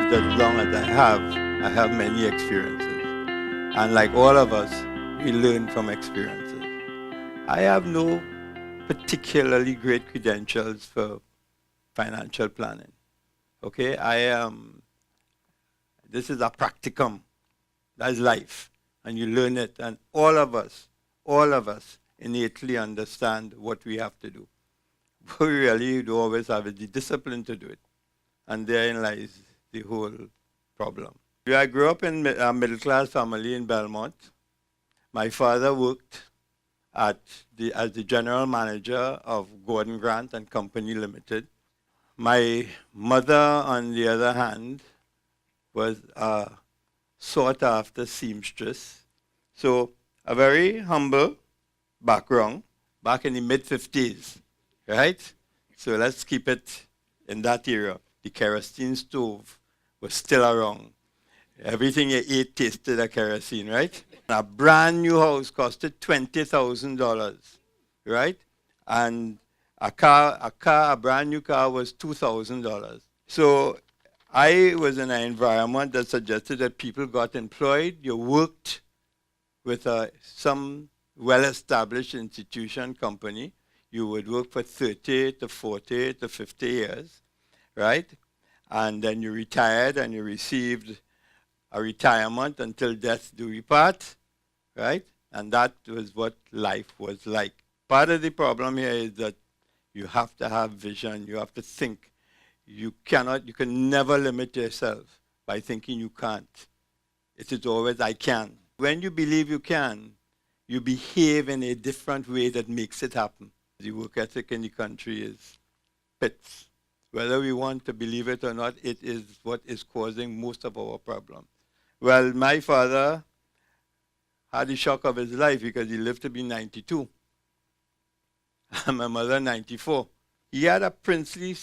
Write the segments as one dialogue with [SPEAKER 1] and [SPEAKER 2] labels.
[SPEAKER 1] lived as long as I have many experiences. And like all of us, we learn from experiences. I have no particularly great credentials for financial planning. Okay, this is a practicum. That's life. And you learn it. And all of us innately understand what we have to do. But we really do always have the discipline to do it. And therein lies the whole problem. I grew up in a middle-class family in Belmont. My father worked as the general manager of Gordon Grant and Company Limited. My mother, on the other hand, was a sought-after seamstress. So a very humble background back in the mid-50s, right? So let's keep it in that era. The kerosene stove was still around. Everything you ate tasted of kerosene, right? A brand new house costed $20,000, right? And a brand new car was $2,000. So I was in an environment that suggested that people got employed, you worked with some well-established institution, company, you would work for 30 to 40 to 50 years, right? And then you retired and you received a retirement until death do we part, right? And that was what life was like. Part of the problem here is that you have to have vision, you have to think. You can never limit yourself by thinking you can't. It is always I can. When you believe you can, you behave in a different way that makes it happen. The work ethic in the country is pits. Whether we want to believe it or not, it is what is causing most of our problems. Well, my father had the shock of his life because he lived to be 92. And my mother, 94. He had a princely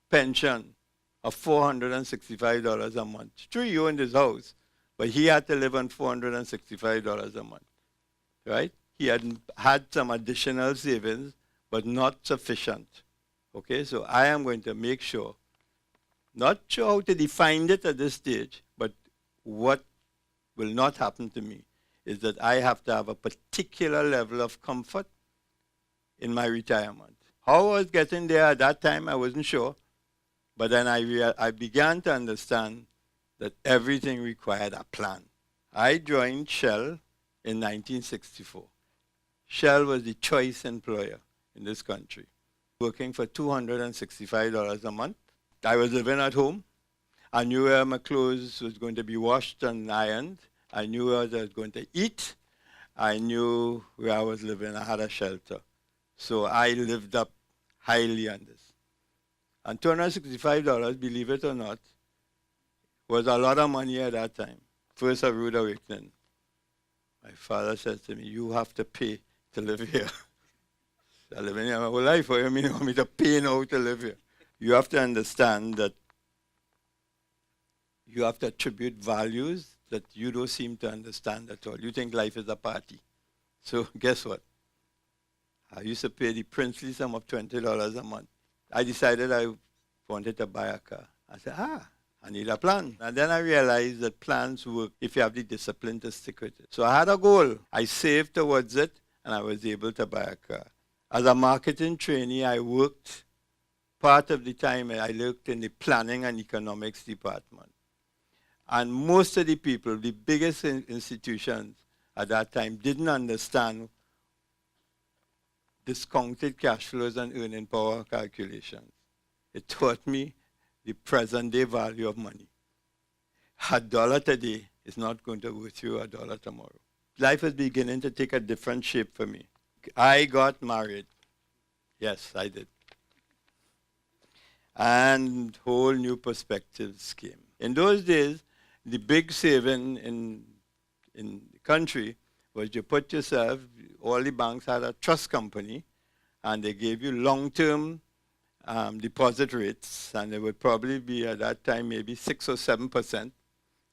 [SPEAKER 1] pension of $465 a month. True, he owned his house, but he had to live on $465 a month, right? He had some additional savings, but not sufficient. Okay, so I am going to make sure, not sure how to define it at this stage, but what will not happen to me is that I have to have a particular level of comfort in my retirement. How I was getting there at that time, I wasn't sure. But then I began to understand that everything required a plan. I joined Shell in 1964. Shell was the choice employer in this country, working for $265 a month. I was living at home. I knew where my clothes was going to be washed and ironed. I knew where I was going to eat. I knew where I was living. I had a shelter. So I lived up highly on this. And $265, believe it or not, was a lot of money at that time. First a rude awakening. My father said to me, you have to pay to live here. I live in here my whole life. What do you mean you want me to pay now to live here? You have to understand that you have to attribute values that you don't seem to understand at all. You think life is a party. So guess what? I used to pay the princely sum of $20 a month. I decided I wanted to buy a car. I said, I need a plan. And then I realized that plans work if you have the discipline to stick with it. So I had a goal. I saved towards it, and I was able to buy a car. As a marketing trainee, I worked, part of the time I worked in the planning and economics department. And most of the people, the biggest institutions at that time, didn't understand discounted cash flows and earning power calculations. It taught me the present day value of money. A dollar today is not going to worth you a dollar tomorrow. Life is beginning to take a different shape for me. I got married. Yes, I did. And whole new perspectives came. In those days, the big saving in the country was you put yourself, all the banks had a trust company, and they gave you long-term deposit rates, and they would probably be at that time maybe 6 or 7%,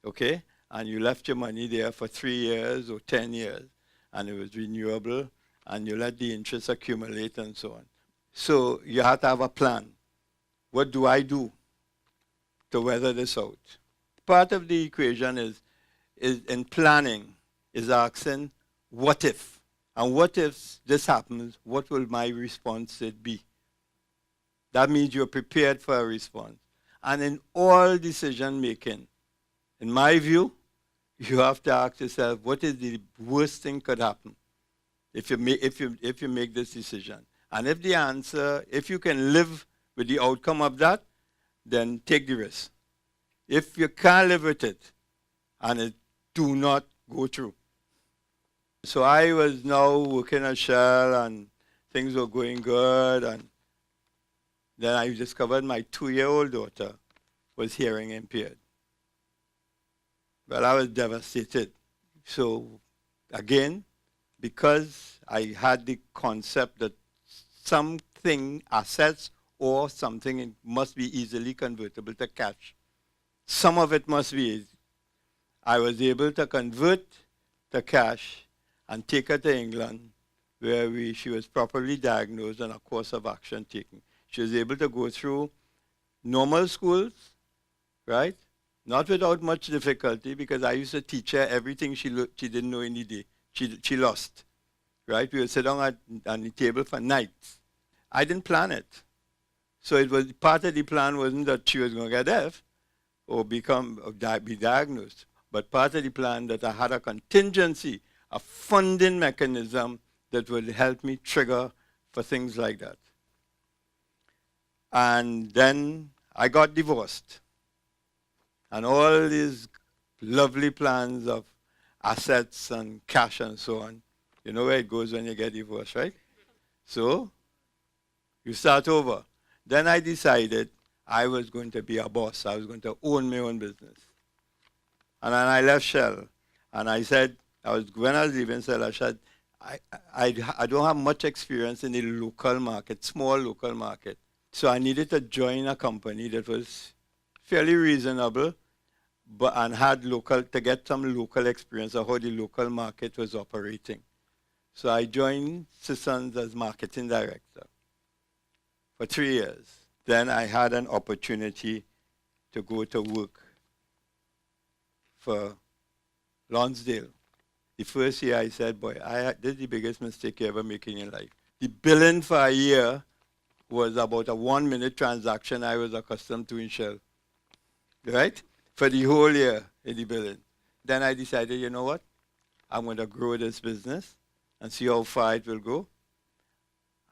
[SPEAKER 1] okay? And you left your money there for 3 years or 10 years, and it was renewable, and you let the interest accumulate and so on. So you have to have a plan. What do I do to weather this out? part of the equation is in planning is asking, what if? And what if this happens, what will my response be? That means you're prepared for a response. And in all decision making, in my view, you have to ask yourself, what is the worst thing could happen if you make this decision? And if the answer, if you can live with the outcome of that, then take the risk. If you can't live with it, and it do not go through. So I was now working at Shell, and things were going good, and then I discovered my 2-year-old daughter was hearing impaired. Well, I was devastated. So again, because I had the concept that something, assets or something must be easily convertible to cash. Some of it must be. I was able to convert to cash and take her to England, where she was properly diagnosed and a course of action taken. She was able to go through normal schools, right? Not without much difficulty, because I used to teach her everything she didn't know in the day. She lost, right? We would sit down on the table for nights. I didn't plan it. So it was part of the plan wasn't that she was going to get deaf or be diagnosed, but part of the plan that I had a contingency, a funding mechanism that would help me trigger for things like that. And then I got divorced. And all these lovely plans of assets and cash and so on, you know where it goes when you get divorced, right? So you start over. Then I decided I was going to be a boss. I was going to own my own business. And then I left Shell. And I said, when I was leaving Shell, I said, I don't have much experience in the local market, small local market. So I needed to join a company that was fairly reasonable, and had to get some local experience of how the local market was operating. So I joined Sissons as marketing director for 3 years. Then I had an opportunity to go to work for Lonsdale. The first year I said, boy, this is the biggest mistake you ever make in your life. The billing for a year was about a 1-minute transaction I was accustomed to in Shell, right? For the whole year in the billing. Then I decided, you know what? I'm going to grow this business and see how far it will go.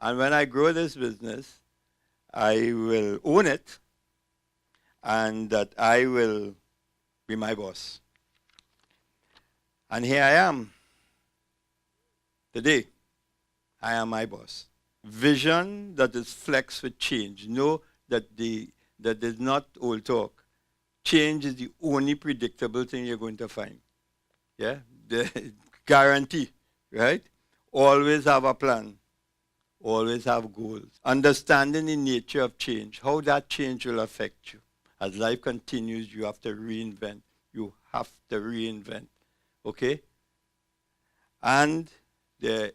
[SPEAKER 1] And when I grow this business, I will own it, and that I will be my boss. And here I am. Today, I am my boss. Vision that is flexed with change. Know that that is not old talk. Change is the only predictable thing you're going to find. Yeah? The guarantee, right? Always have a plan. Always have goals. Understanding the nature of change, how that change will affect you. As life continues, you have to reinvent. You have to reinvent. Okay? And there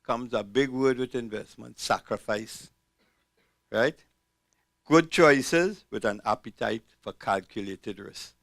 [SPEAKER 1] comes a big word with investment, sacrifice. Right? Good choices with an appetite for calculated risk.